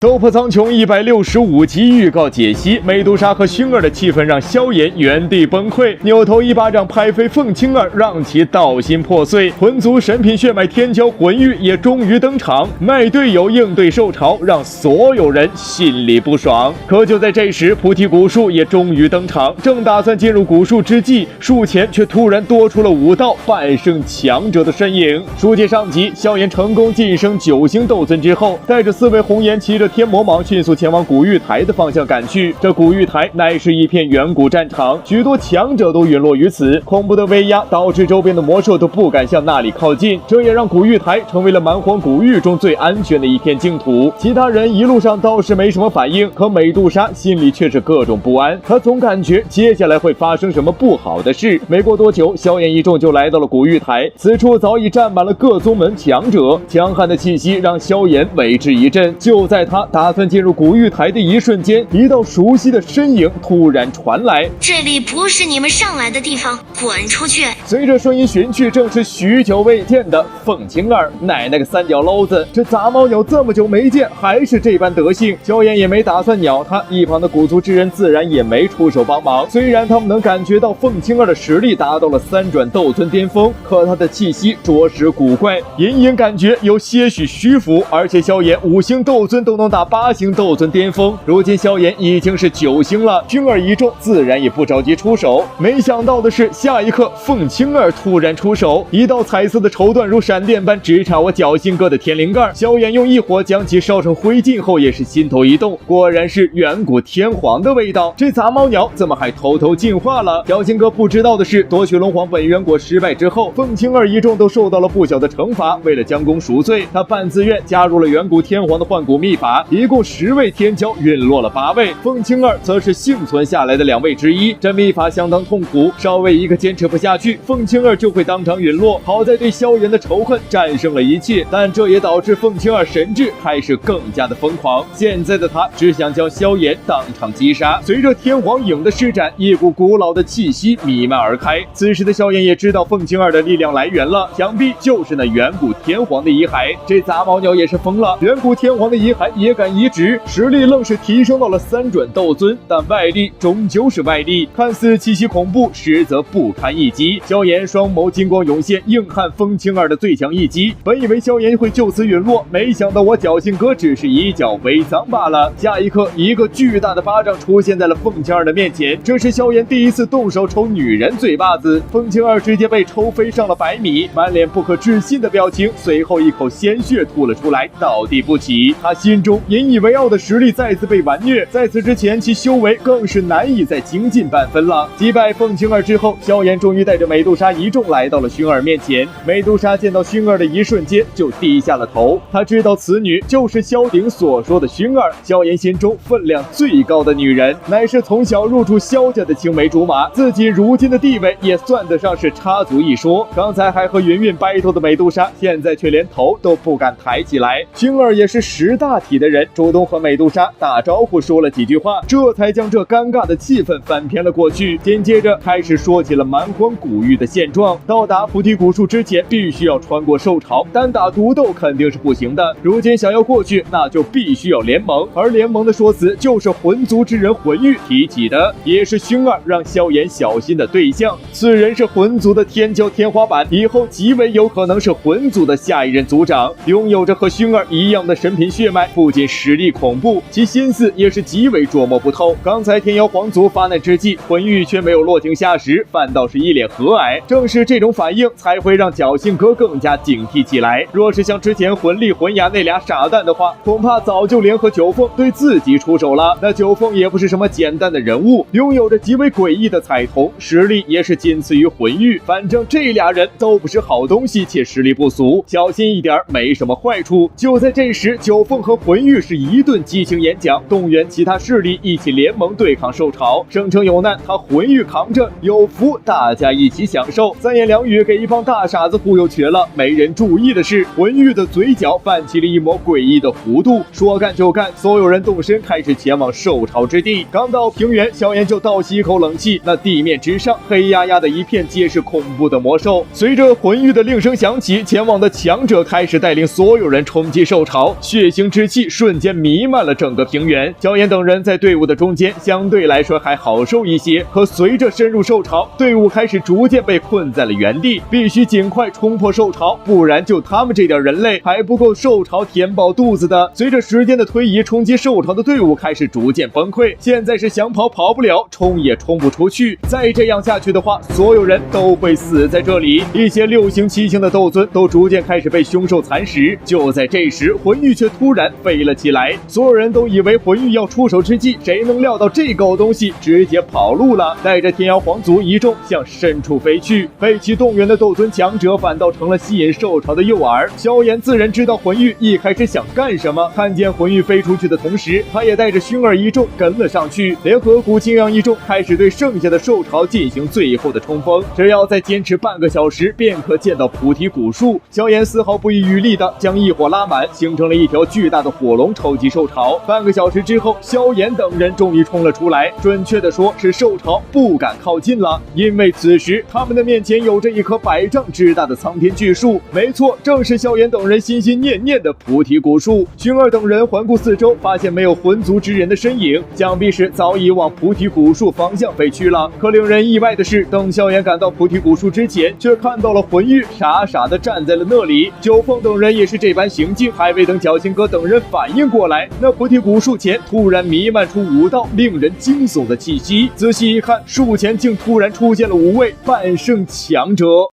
斗破苍穹165集预告解析，美杜莎和薰儿的气氛让萧炎原地崩溃，扭头一巴掌拍飞凤青儿，让其道心破碎。魂族神品血脉天骄魂玉也终于登场，卖队友应对受潮，让所有人心里不爽。可就在这时，菩提古树也终于登场，正打算进入古树之际，树前却突然多出了5道半圣强者的身影。书接上集，萧炎成功晋升9星斗尊之后，带着4位红颜骑着天魔蟒迅速前往古玉台的方向赶去。这古玉台乃是一片远古战场，许多强者都陨落于此，恐怖的威压导致周边的魔兽都不敢向那里靠近，这也让古玉台成为了蛮荒古域中最安全的一片净土。其他人一路上倒是没什么反应，可美杜莎心里却是各种不安，她总感觉接下来会发生什么不好的事。没过多久，萧炎一众就来到了古玉台，此处早已站满了各宗门强者，强悍的气息让萧炎为之一振。就在他打算进入古玉台的一瞬间，一道熟悉的身影突然传来：“这里不是你们上来的地方，滚出去！”随着声音寻去，正是许久未见的凤青儿。奶奶个三脚篓子，这杂毛鸟这么久没见，还是这般德性。萧炎也没打算鸟他，一旁的古族之人自然也没出手帮忙。虽然他们能感觉到凤青儿的实力达到了3转斗尊巅峰，可她的气息着实古怪，隐隐感觉有些许虚浮。而且萧炎5星斗尊都能打8星斗尊巅峰，如今萧炎已经是9星了，薰儿一众自然也不着急出手。没想到的是，下一刻凤青儿突然出手，一道彩色的绸缎如闪电般直插我脚心哥的天灵盖。萧炎用一火将其烧成灰烬后，也是心头一动，果然是远古天皇的味道。这杂毛鸟怎么还偷偷进化了？脚心哥不知道的是，夺取龙皇本源果失败之后，凤青儿一众都受到了不小的惩罚。为了将功赎罪，他半自愿加入了远古天皇的幻古秘法，一共10位天骄陨落了8位，凤青儿则是幸存下来的2位之一。这秘法相当痛苦，稍微一个坚持不下去，凤青儿就会当场陨落。好在对萧炎的仇恨战胜了一切，但这也导致凤青儿神智开始更加的疯狂。现在的他只想将萧炎当场击杀。随着天皇影的施展，一股古老的气息弥漫而开。此时的萧炎也知道凤青儿的力量来源了，想必就是那远古天皇的遗骸。这杂毛鸟也是疯了，远古天皇的遗骸也敢移植，实力愣是提升到了3转斗尊，但外力终究是外力，看似气息恐怖，实则不堪一击。萧炎双眸金光涌现，硬汉凤青儿的最强一击。本以为萧炎会就此陨落，没想到我侥幸哥只是以脚为脏罢了。下一刻，一个巨大的巴掌出现在了凤青儿的面前，这是萧炎第一次动手抽女人嘴巴子。凤青儿直接被抽飞上了100米，满脸不可置信的表情，随后一口鲜血吐了出来，倒地不起。他心中引以为傲的实力再次被玩虐，在此之前其修为更是难以再精进半分了。击败凤青儿之后，萧炎终于带着美杜莎一众来到了薰儿面前。美杜莎见到薰儿的一瞬间就低下了头，他知道此女就是萧鼎所说的薰儿，萧炎心中分量最高的女人，乃是从小入住萧家的青梅竹马，自己如今的地位也算得上是插足一说。刚才还和云云battle的美杜莎，现在却连头都不敢抬起来。薰儿也是识大体的人，主动和美杜莎打招呼说了几句话，这才将这尴尬的气氛翻篇了过去。紧接着开始说起了蛮荒古域的现状，到达菩提古树之前必须要穿过兽潮，单打独斗肯定是不行的，如今想要过去，那就必须要联盟，而联盟的说辞就是魂族之人魂玉提起的，也是薰儿让萧炎小心的对象。此人是魂族的天骄天花板，以后极为有可能是魂族的下一任族长，拥有着和薰儿一样的神品血脉，不仅实力恐怖，其心思也是极为捉摸不透。刚才天妖皇族发难之际，魂玉却没有落井下石，反倒是一脸和蔼。正是这种反应，才会让侥幸哥更加警惕起来。若是像之前魂力魂牙那俩傻蛋的话，恐怕早就联合九凤对自己出手了。那九凤也不是什么简单的人物，拥有着极为诡异的彩瞳，实力也是仅次于魂玉。反正这俩人都不是好东西，且实力不俗，小心一点没什么坏处。就在这时，九凤和魂玉是一顿激情演讲，动员其他势力一起联盟对抗兽潮，声称有难他魂玉扛着，有福大家一起享受。三言两语给一帮大傻子忽悠瘸了。没人注意的是，魂玉的嘴角泛起了一抹诡异的弧度，说干就干，所有人动身开始前往兽潮之地。刚到平原，萧炎就倒吸一口冷气，那地面之上黑压压的一片皆是恐怖的魔兽。随着魂玉的令声响起，前往的强者开始带领所有人冲击兽潮，血腥之气瞬间弥漫了整个平原。萧炎等人在队伍的中间相对来说还好受一些，可随着深入兽巢，队伍开始逐渐被困在了原地，必须尽快冲破兽巢，不然就他们这点人类还不够兽巢填饱肚子的。随着时间的推移，冲击兽巢的队伍开始逐渐崩溃，现在是想跑跑不了，冲也冲不出去。再这样下去的话，所有人都会死在这里。一些6星7星的斗尊都逐渐开始被凶兽蚕食。就在这时，魂玉却突然飞了起来，所有人都以为魂玉要出手之际，谁能料到这狗东西直接跑路了，带着天妖皇族一众向深处飞去。被其动员的斗尊强者反倒成了吸引兽巢的诱饵。萧炎自然知道魂玉一开始想干什么，看见魂玉飞出去的同时，他也带着薰儿一众跟了上去，联合古清阳一众开始对剩下的兽巢进行最后的冲锋。只要再坚持半个小时，便可见到菩提古树。萧炎丝毫不遗余力地将异火拉满，形成了一条巨大的火龙抽击兽巢。半个小时之后，萧炎等人终于冲了出来，准确的说是兽巢不敢靠近了，因为此时他们的面前有着一棵100丈之大的苍天巨树。没错，正是萧炎等人心心念念的菩提古树。薰儿等人环顾四周，发现没有魂族之人的身影，想必是早已往菩提古树方向飞去了。可令人意外的是，等萧炎赶到菩提古树之前，却看到了魂玉傻傻的站在了那里。九凤等人也是这般行径，还未等侥幸哥等人反应过来，那菩提古树前突然弥漫出5道令人惊悚的气息。仔细一看，树前竟突然出现了5位半圣强者。